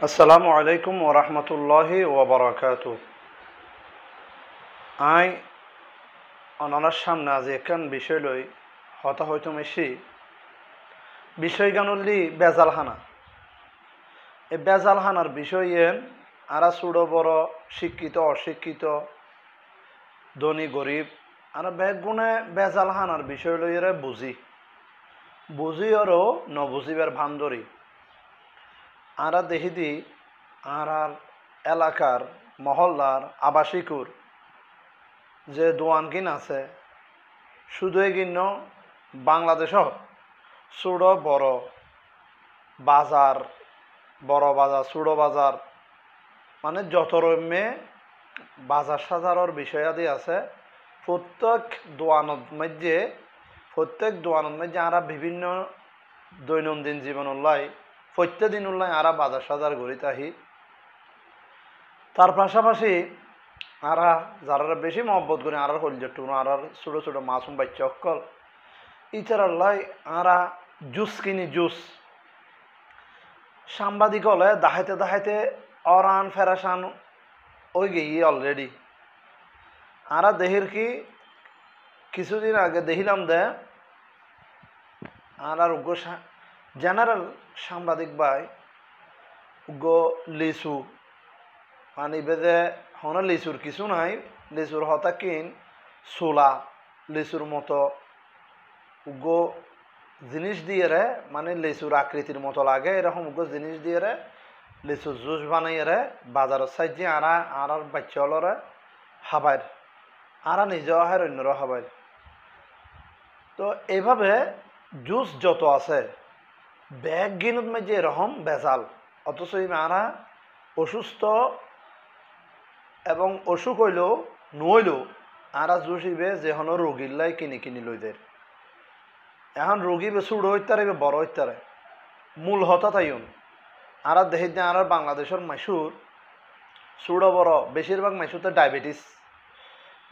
আসসালামু আলাইকুম ওরহমতুল্লাহি ওবরাকাতু। আই অনানার সামনে আজ একখান বিষয় লই হতা হয়তো মেশি বিষয় গানুল্লি বেজালহানা। এই বেজালহানার বিষয় আরা ছোট বড় শিক্ষিত অশিক্ষিত ধনী গরিব আর বেগুনে বেজালহানার বিষয় লই এরা বুঝি আরও নবুঝিবার ভান্দরি আরা দেখি দি আর এলাকার মহল্লার আবাসিকুর যে দোয়ানকিন আছে শুধু এগিন্ন বাংলাদেশ ছোট বড় বাজার বড় বাজার ছোট বাজার মানে যত রম্যে বাজার সাজারর বিষয়াদি আছে প্রত্যেক দোয়ানত মধ্যে আরা বিভিন্ন দৈনন্দিন জীবন উল্লাই প্রত্যেক দিন উল্লাই আরা বাজার সাজার গড়ি তাহি তার পাশাপাশি আরা যারা বেশি মহব্বত করে আরার হলজটুন আরার ছোটো ছোটো মাসুম বাচ্চা অকল ইচারাল্লাই আরা জুস কিনি জুস সাংবাদিক হলে দাহাইতে অরান ফেরাসান ওই গিয়ে অলরেডি আরা দেহির কি কিছুদিন আগে দেখিলাম দে আর উগ্র জেনারেল সাংবাদিক ভাই উগ্র লিচু মানে বেদে হন লিচুর কিছু নাই লিচুর হতা কিন সোলা লিচুর মতো উগ্র জিনিস দিয়ে রে মানে লিচুর আকৃতির মতো লাগে এরকম উগ্র জিনিস দিয়ে রে লিচুর জুস বানাই রে বাজারের সাইজে আর বাচ্চা হলরে হাবাইর আরা নিজেও আহের অন্যরা হাবাইর। তো এইভাবে জুস যত আছে ব্যাগ গিনত মধ্যে এরকম বেজাল অথচ আরা অসুস্থ এবং অসুখ হইলেও নইলেও আরা জুস ইবে যেহন রোগীর কিনি লই দেয় এখন রোগী বে ছোট হইতারে বে বড় হইতারে মূল হতা তাইন আরা দেখি যে আর বাংলাদেশের মাইসুর ছোট বড় বেশিরভাগ মাইসুর তো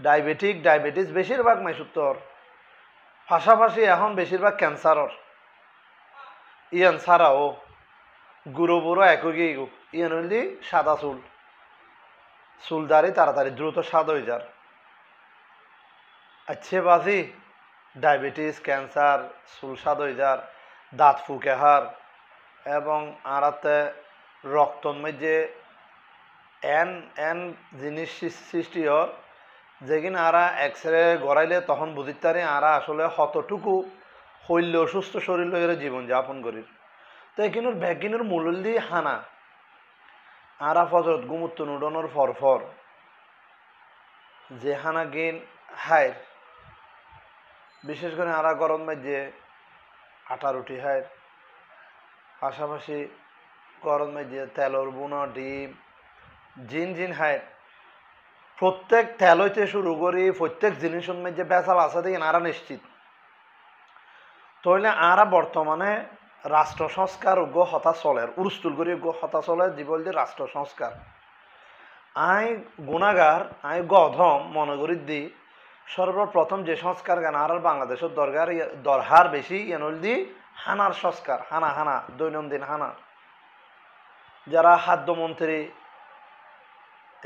ডায়াবেটিস বেশিরভাগ মাইসুর তোর পাশাপাশি এখন বেশিরভাগ ক্যান্সারর ইয়ান ছাড়াও গুঁড়ো বুড়ো একই ইয়ান হইলি সাদা চুলদারি তাড়াতাড়ি দ্রুত সাদ হয়ে যার আচ্ছে বাজি ডায়াবেটিস ক্যান্সার চুল সাদ হয়ে যার দাঁত ফুকে হার এবং আরাতে রক্তর মধ্যে এন এন জিনিস সৃষ্টি হর যেদিন আরা এক্সরে গড়াইলে তখন বুঝিতারে আরা আসলে কতটুকু শৈল্য অসুস্থ শরীর লইরে জীবনযাপন করি। তো এখানোর ব্যাগিনোর মূল্য হানা আরা ফজরত গুমুত্ত নুডনের ফরফর যে হানা গিন হায়ের বিশেষ করে আরা গরম মধ্যে আটা রুটি হায়ের পাশাপাশি গরম মধ্যে তেলর বুনো ডিম জিন হায়ের প্রত্যেক তেল হইতে শুরু করি প্রত্যেক জিনিসের মধ্যে বেচাল আছে দেখেন আরা নিশ্চিত তাহলে আরা বর্তমানে রাষ্ট্র সংস্কার উগ্র হতা চলের উরস্তুল করি উগ্র হতা চলের জীবন দিয়ে রাষ্ট্র সংস্কার আই গুণাগার আই গধম মনে করি দি সর্বপ্রথম যে সংস্কার গান আর বাংলাদেশের দরহার বেশি এনল দি হানার সংস্কার হানা দৈনন্দিন হানা যারা খাদ্যমন্ত্রী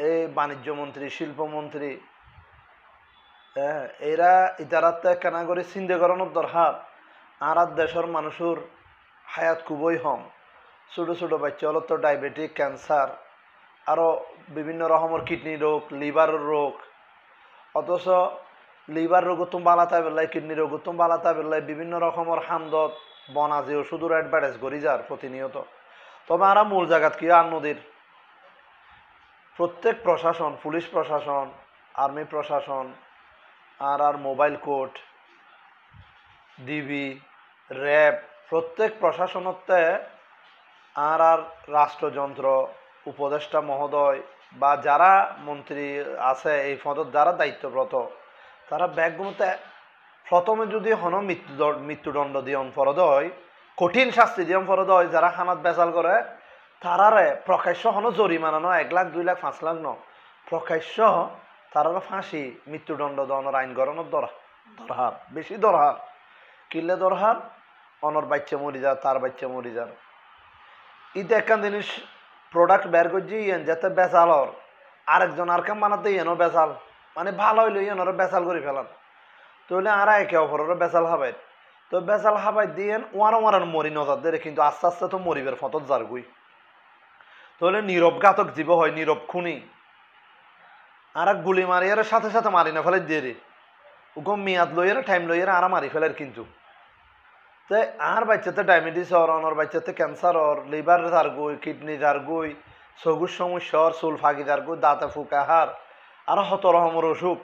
এই বাণিজ্য মন্ত্রী শিল্পমন্ত্রী এরা ইতারাতে কেনা করে চিন্তা করানোর দরকার আর দেশের মানুষের হায়াত খুবই হম ছোট বাচ্চা হলো তো ডায়াবেটিক ক্যান্সার আরও বিভিন্ন রকমের কিডনি রোগ লিভারের রোগ অথচ লিভার রোগ তুম বালাতা বেলায় কিডনি রোগ তুম বালাতা বেলায় বিভিন্ন রকমের হামদত বনাজি ওষুধের অ্যাডভার্টাইজ করি যার প্রতিনিয়ত। তবে আরা মূল জায়গাত কি আর নদীর প্রত্যেক প্রশাসন পুলিশ প্রশাসন আর্মি প্রশাসন আর মোবাইল কোর্ট ডিবি র্যাব প্রত্যেক প্রশাসনতে আর রাষ্ট্রযন্ত্র উপদেষ্টা মহোদয় বা যারা মন্ত্রী আছে এই পদত যারা দায়িত্বরত তারা ব্যাগগুলোতে প্রথমে যদি হন মৃত্যুদণ্ড দিয়ন ফরদ হয় কঠিন শাস্তি দিয়ন ফরদ হয় যারা হানাত বেচাল করে তারারে প্রকাশ্য হন জরিমানা 1 লাখ 2 লাখ 5 লাখ প্রকাশ্য তারারে ফাঁসি মৃত্যুদণ্ড দেওয়ানোর আইন গড়ানোর দরহার বেশি দরহার কিনলে দরহার অনর বাচ্চা মরি যার তার বাচ্চা মরি যার ইতে একখান জিনিস প্রোডাক্ট বের করছি ইয়েন যাতে বেচালর আরেকজন আর কাম বানাতে ইয়েনও বেচাল মানে ভালো হইলো ইয়েনরও বেচাল করে ফেলান তাহলে আর একে অপরেরও বেচাল হাবাই তো বেচাল হাবাই দিয়ে ওয়ার মরি নজর দেয় কিন্তু আস্তে আস্তে তো মরিবের ফতত যারগুই তাহলে নীরব ঘাতক জীব হয় নীরব খুনি আর গুলি মারি আর সাথে সাথে মারি না ফেলে দিয়ে রে ওকে মেয়াদ লইয়ের টাইম লইয়ের আর মারি ফেলের কিন্তু তো আর বাচ্চাতে ডায়াবেটিস হর অনর বাচ্চাতে ক্যান্সার হর লিভার যার গই কিডনি যার গই চকুর সমস্যা হর চুল ফাঁকি যার গই দাঁতে ফুকা হার আর হত রকমের অসুখ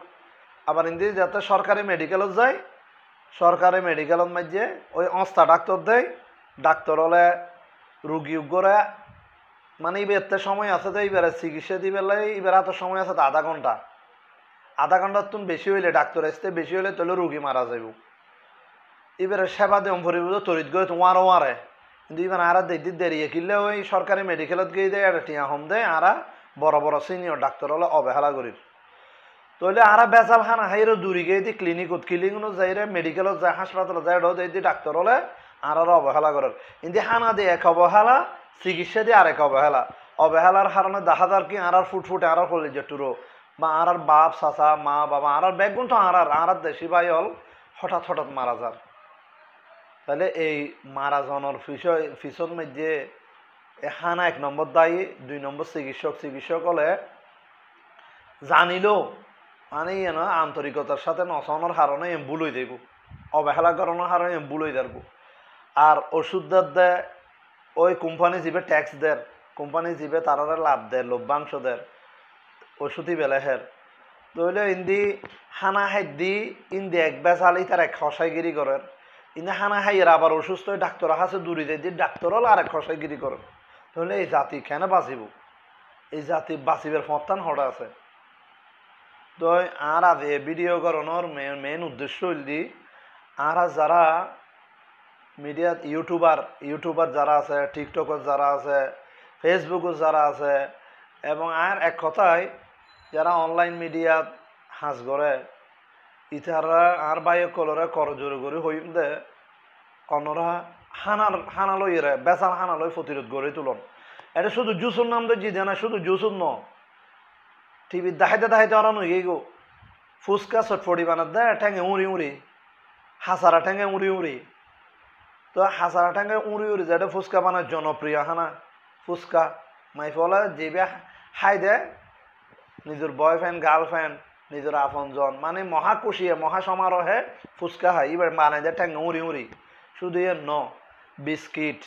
আবার ইন্দি যাতে সরকারি মেডিকেলত যায় সরকারি মেডিকেলত মাঝে ওই অস্তা ডাক্তার দেয় ডাক্তার হলে রুগী করে মানে এবার সময় আছে তো এবারে চিকিৎসা দিবে এবার এত সময় আছে তো আধা ঘন্টার তুমি বেশি হইলে ডাক্তার আসতে বেশি হইলে তাহলে রুগী মারা যাইব এবারে সেবা দেম ভরিব তরিত গই তোমারও মারে কিন্তু এবার আর দেরিয়ে কিনলে ওই সরকারি মেডিকেলত গিয়ে দেয় আর টিয়া হোম দেয় আর বড় বড় সিনিয়র ডাক্তার হলে অবহেলা করির তাহলে আর বেচাল খানা হাইরে দূরি গিয়ে দি ক্লিনিকত ক্লিনিকও যাইরে মেডিকেলত যায় হাসপাতালে যায় দি ডাক্তার হলে আর অবহেলা করার কিন্তু হানা দিয়ে এক অবহেলা চিকিৎসা দিয়ে আরেক অবহেলার কারণে দেখা যার কি আর ফুটফুটে আর কলেজে টুরো বা আর বাপ চাচা মা বাবা আর ব্যাগুন তো আর দেশি ভাই হল হঠাৎ মারা যার তাহলে এই মারা যাওয়ার পিছন মধ্যে হানা এক নম্বর দায়ী 2 নম্বর চিকিৎসক হলে জানিলেও মানে আন্তরিকতার সাথে নচানোর কারণে ভুল হয়ে যাইব অবহেলা করানোর কারণে ভুল হয়ে যাবো আর ওষুধ দেয় ওই কোম্পানি যাবে ট্যাক্স দেয় কোম্পানি যাবে তারা লাভ দেয় লভ্যাংশ দেয় ওষুধই বেলেহের তাহলে ইন্দি হানা হাইদি ইন্দি এক বেচালি তার এক খসাইগিরি করেন ইন্দি হানা হাইয়ের আবার অসুস্থ হয়ে ডাক্তার হাসে দূরে যাই দিয়ে ডাক্তার হল আর এক খসাইগিরি করেন তাহলে এই জাতি কেন বাঁচিব এই জাতি বাঁচিবের ফতান হঠাৎ আছে তো আর আজ এ ভিডিও করানোর মেন উদ্দেশ্য হইল আর যারা মিডিয়াত ইউটিউবার যারা আছে টিকটকত যারা আছে ফেসবুকত যারা আছে এবং আর এক কথায় যারা অনলাইন মিডিয়াত হাঁস করে ইতারা আর বাইক কলরে করজোরে করে হইম দে অনরা হানালই বেচার হানালই প্রতিরোধ গড়ে তুলন এটা শুধু জুসুর নাম তো জিদে না শুধু জুসুর ন টিভির দেখাইতে ওরা নই গো ফুচকা চটফটি বানাত দে ঠেঙে উড়ি হাসারা ঠেঙে উড়ি তো হাসারা ঠেঙে উড়ি যেটা ফুচকা বানায় জনপ্রিয় হানা ফুচকা মাইফলা যেবে হাই দে নিজের বয়ফ্রেন্ড গার্লফ্রেন্ড নিজের আপনজন মানে মহাকুশিয়ে মহাসমারোহে ফুচকা হয় এবার বানাই দেয় ঠেঙে উড়ি শুধু এর বিস্কিট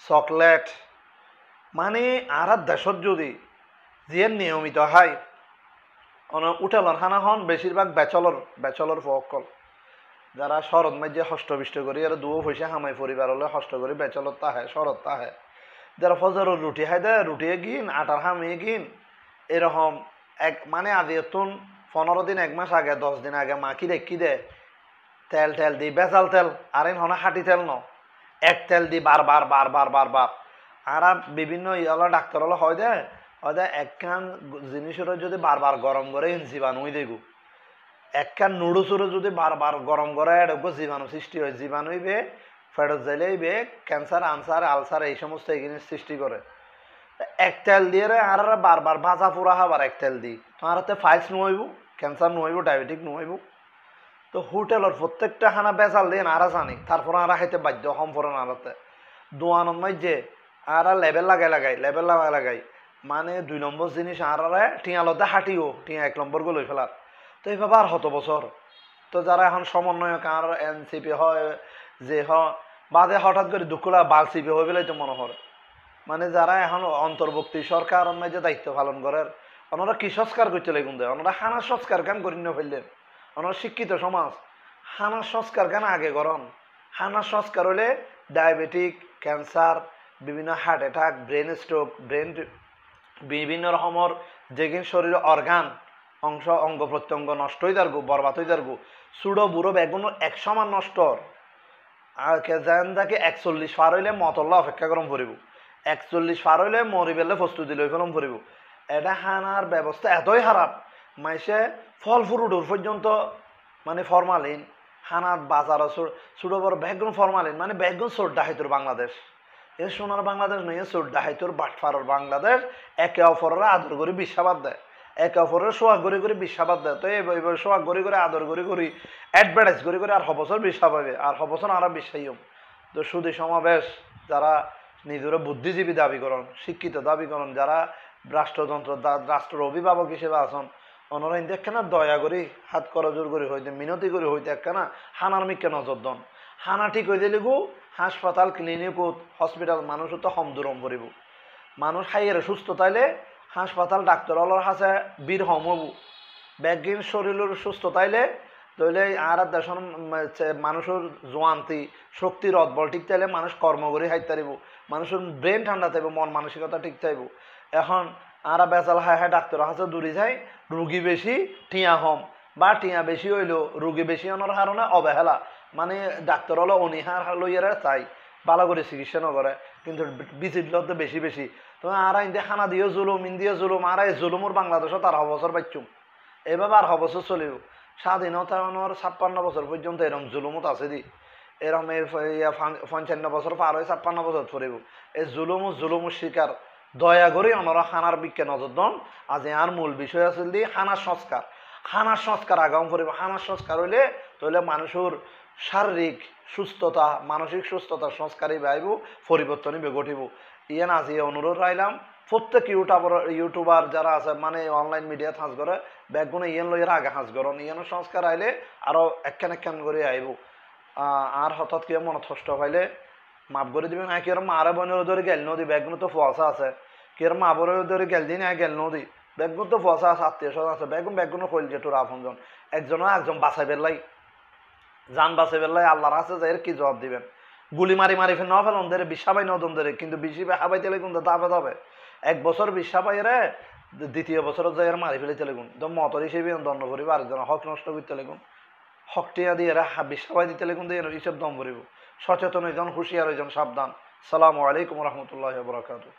চকলেট মানে আর দেশত যদি যে নিয়মিত হয় উঠালর হানা হন বেশিরভাগ বেচলর ফকল যারা শরৎ মাঝে হষ্টবিষ্ট করি আর দুও পয়সা হামাই পরিবার হলে হষ্ট করি বেচলত তাহে শরৎ তাহে যারা ফজরের রুটি খাই দেয় রুটিয়ে গিন আটার হামিয়ে গিন এরকম এক মানে আজি তুন 15 দিন 1 মাস আগে 10 দিন আগে মাখি রেখি দে তেল দি বেচাল তেল আর হনা হাঁটি তেল ন এক তেল দি বারবার আর বিভিন্ন ইয়ালা ডাক্তার হলে হয় দে একখান জিনিসের যদি বারবার গরম করে জীবাণুই দেখু একখান নুডলসেরও যদি বারবার গরম করে এটা জীবাণু সৃষ্টি হয় জীবাণু বে ফেরত যাইলে বে ক্যান্সার আলসার এই সমস্ত এই জিনিস সৃষ্টি করে এক তেল দিয়ে আর বারবার ভাজা পোড়া খাবার এক তেল দি তোমার হাতে ফাইলস নুইব ক্যান্সার নুইব ডায়াবেটিক নুইব তো হোটেলের প্রত্যেকটা খানা বেচাল দিয়ে আর জানি তারপর আর খাইতে বাধ্য হম পরে আলাতে দোয়ানোর মাঝে আর লেবেল লাগাই মানে 2 নম্বর জিনিস আর টিয়ালতে হাঁটিও টিয়া 1 নম্বর গো লই ফেলার তো এইভাবে আর হত বছর তো যারা এখন সমন্বয়ক আর এনসিপি হয় যে বাদে হঠাৎ করে দুঃখলা বাল সিপি হয়ে গেলেই তো মনে হয় মানে যারা এখন অন্তর্বর্তী সরকার মাঝে দায়িত্ব পালন করার ওনারা কি সংস্কার করতে লাগুন দেয় ওনারা হানা সংস্কার গান করি না ফেললেন ওনারা শিক্ষিত সমাজ হানা সংস্কার গান আগে করন হানা সংস্কার হলে ডায়াবেটিক ক্যান্সার বিভিন্ন হার্ট অ্যাটাক ব্রেন স্ট্রোক বিভিন্ন রকমের যেগিন শরীর অর্গান অঙ্গ প্রত্যঙ্গ নষ্ট হয়ে যাবো বরবাদ হয়ে যাবো চুড়ো বুড়ো বেগুন 1 সমান নষ্ট আর যেন তাকে 41 পার হইলে মতল্লা অপেক্ষা করম পড়ব 41 পার হইলে মরি পেলে প্রস্তুতি লই ফেলম পড়ব এটা হানার ব্যবস্থা এতই খারাপ মাইসে ফল ফুরুটোর পর্যন্ত মানে ফরমালিন হানার বাজার ছোটো বড় বেগুন ফরমালিন মানে বেগুন সোডা হাইতর বাংলাদেশ এ সোনার বাংলাদেশ নয়, চোর ডাহাইতোর বাটফারর বাংলাদেশ। একে অপরের আদর করে বিশ্বাবাদ দেয়, একে অপরের সোহাগ করে বিশ্বাবাদ দেয়। তো এবার সোহাগ করে আদর করে অ্যাডভার্টাইজ করে আর হবছর বিশ্বাস পাবে, আর হবছর আর বিশ্বাসী হোক। তো সুদী সমাবেশ যারা নিজেরা বুদ্ধিজীবী দাবি করেন, শিক্ষিত দাবি করেন, যারা রাষ্ট্রযন্ত্র রাষ্ট্রের অভিভাবক হিসেবে আছেন, অনরাইন দেখে না দয়া করি হাত করজোর করে হইতে মিনতি করে হইতে একখানা হানার মিকে নজর দন। হানা ঠিক হয়ে দিলে গো হাসপাতাল ক্লিনিক হসপিটাল মানুষ তো হমদুরম করিব। মানুষ খাইয়ের সুস্থ তাইলে হাসপাতাল ডাক্তার অলর হাসে বীর হম হবু। ব্যাগিন শরীরের সুস্থ তাইলে তইলে আর দেশন মানুষের জোয়ান্তি শক্তির অদবল ঠিক চাইলে মানুষ কর্ম করে হাইতে পারিব, মানুষের ব্রেন ঠান্ডা থাকবে, মন মানসিকতা ঠিক থাকব। এখন আর বেচাল হায় হায় ডাক্তার হাসে দূরে যায়, রুগী বেশি টিয়া হম, বা টিয়া বেশি হইল রুগী বেশি হওয়ার কারণে অবহেলা, মানে ডাক্তার হলো অনিহার লইয়ারে চাই ভালো করে চিকিৎসা নকরে, কিন্তু বিচিত্র বেশি বেশি। তো আর ইন্দে খানা দিয়েও জুলুম, ইন্দিও জুলুম, আর এই জুলুমর বাংলাদেশও তার বছর পাইছুম। এভাবে আর বছর চলিব। স্বাধীনতা 56 বছর পর্যন্ত এরম জুলুমত আছে দি, এরম 55 বছর পার হয়ে 56 বছর পড়িব। এই জুলুমুর শিকার দয়া করে ওনারা খানার বিজ্ঞান নজর দন। আজ আর মূল বিষয় আছিল দি খানার সংস্কার। খানার সংস্কার আগাম পড়িব। খানার সংস্কার হইলে তাহলে মানুষের শারীরিক সুস্থতা মানসিক সুস্থতা সংস্কারই বাইব, পরিবর্তনই ঘটিব। ইয়ান আজি অনুরোধ রাইলাম প্রত্যেক ইউটিউবার যারা আছে, মানে অনলাইন মিডিয়া হাঁস করে ব্যাগগুলো ইয়ান লইয়ের আগে হাঁস করন, ইয়ানো সংস্কার আইলে আরও একখান করে আইব। আর হঠাৎ কেউ মনে কষ্ট পাইলে মাপ করে দিবেন। কি আর মারে বোনের ধরে গেল নদী ব্যাগগুলো তো ফসা আছে, কি আর মা বোনের ধরে গেল দিন গেল নদী ব্যাগগুলো তো ফসা আছে, আত্মীয় স্বজন আছে, ব্যাগগুলো কইল যে তোর আপনজন একজনও একজন বাঁচাই বেরলাই যান বাঁচাই বেরলাই আল্লাহর আছে যে এর কি জবাব দিবেন। গুলি মারি ফের ন ফেলন ধরে বিশ্বাপাই নদন ধরে, কিন্তু বেশি হাবাই তেলে কিন্তু দাবে দাবে 1 বছর বিশ্বাপাই রে দ্বিতীয় বছরত যাই আর মারি ফেলে তেলেগুন তো মতর হিসেবে দণ্ড করিব, আরেকজন হক নষ্ট করতে লেগুন হকটিয়া দিয়ে বিশ্বাপাই দিতে লেগুন দিয়ে হিসেব দম করিব। সচেতন হইজন, হুঁশিয়ার হইজন, সাবধান। সালামু আলাইকুম রহমতুল্লাহ বরাকাতুহু।